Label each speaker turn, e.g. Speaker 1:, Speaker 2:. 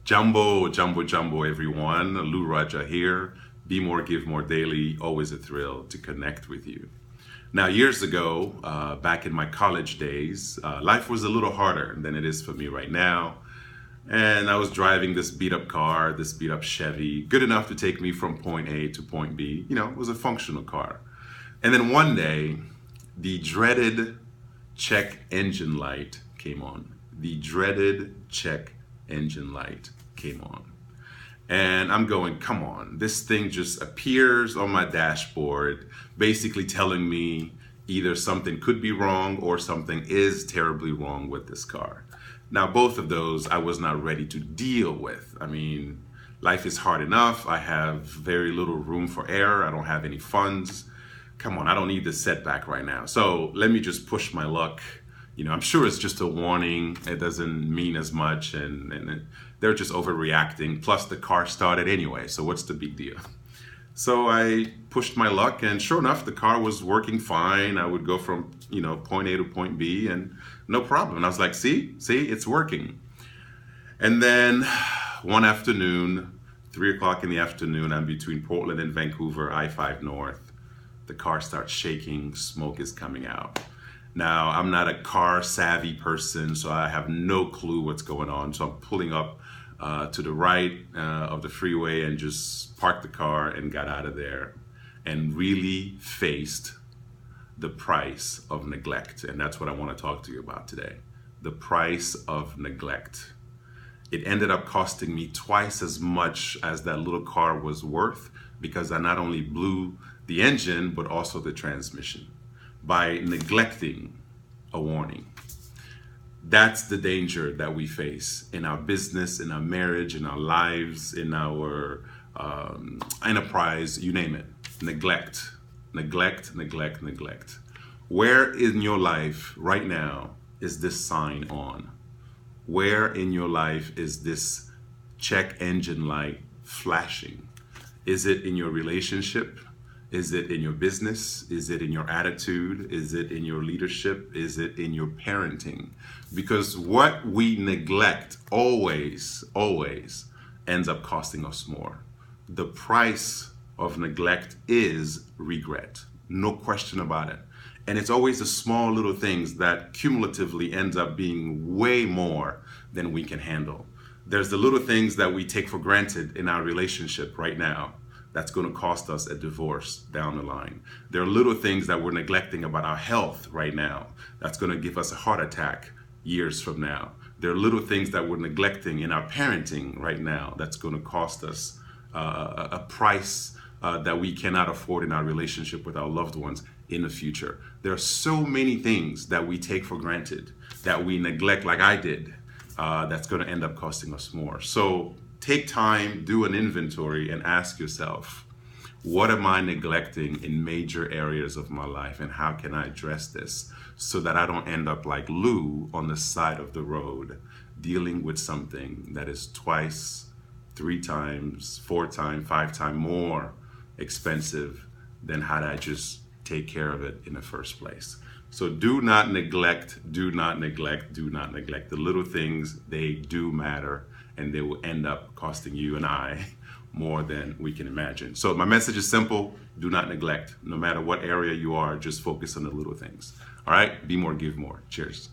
Speaker 1: Jumbo, everyone. Lou Radja here. Be more, give more daily. Always a thrill to connect with you. Now, years ago, back in my college days, life was a little harder than it is for me right now. And I was driving this beat up car, this beat up Chevy, good enough to take me from point A to point B. You know, it was a functional car. And then one day, the dreaded check engine light came on. The dreaded check engine light came on. And I'm going, come on, this thing just appears on my dashboard, basically telling me either something could be wrong or something is terribly wrong with this car. Now, both of those I was not ready to deal with. I mean, life is hard enough. I have very little room for error. I don't have any funds. Come on, I don't need this setback right now. So let me just push my luck. You know, I'm sure it's just a warning. It doesn't mean as much, and they're just overreacting. Plus, the car started anyway, so what's the big deal? So I pushed my luck, and sure enough, the car was working fine. I would go from, point A to point B, and no problem. And I was like, see, it's working. And then one afternoon, 3 o'clock in the afternoon, I'm between Portland and Vancouver, I-5 North. The car starts shaking, smoke is coming out. Now, I'm not a car savvy person, so I have no clue what's going on. So I'm pulling up to the right of the freeway and just parked the car and got out of there and really faced the price of neglect. And that's what I want to talk to you about today. The price of neglect. It ended up costing me twice as much as that little car was worth because I not only blew the engine, but also the transmission by neglecting a warning. That's the danger that we face in our business, in our marriage, in our lives, in our enterprise, you name it. Neglect. Where in your life right now is this sign on? Where in your life is this check engine light flashing? Is it in your relationship? Is it in your business? Is it in your attitude? Is it in your leadership? Is it in your parenting? Because what we neglect always ends up costing us more. The price of neglect is regret. No question about it. And it's always the small little things that cumulatively ends up being way more than we can handle. There's the little things that we take for granted in our relationship right now. That's going to cost us a divorce down the line. There are little things that we're neglecting about our health right now. That's going to give us a heart attack years from now. There are little things that we're neglecting in our parenting right now. That's going to cost us a price that we cannot afford in our relationship with our loved ones in the future. There are so many things that we take for granted, that we neglect like I did, that's going to end up costing us more. So take time, do an inventory, and ask yourself, what am I neglecting in major areas of my life, and how can I address this so that I don't end up like Lou on the side of the road, dealing with something that is twice, 3 times, 4 times, 5 times more expensive than had I just take care of it in the first place. So do not neglect. The little things, they do matter, and they will end up costing you and I more than we can imagine. So my message is simple. Do not neglect. No matter what area you are, just focus on the little things. All right? Be more, give more. Cheers.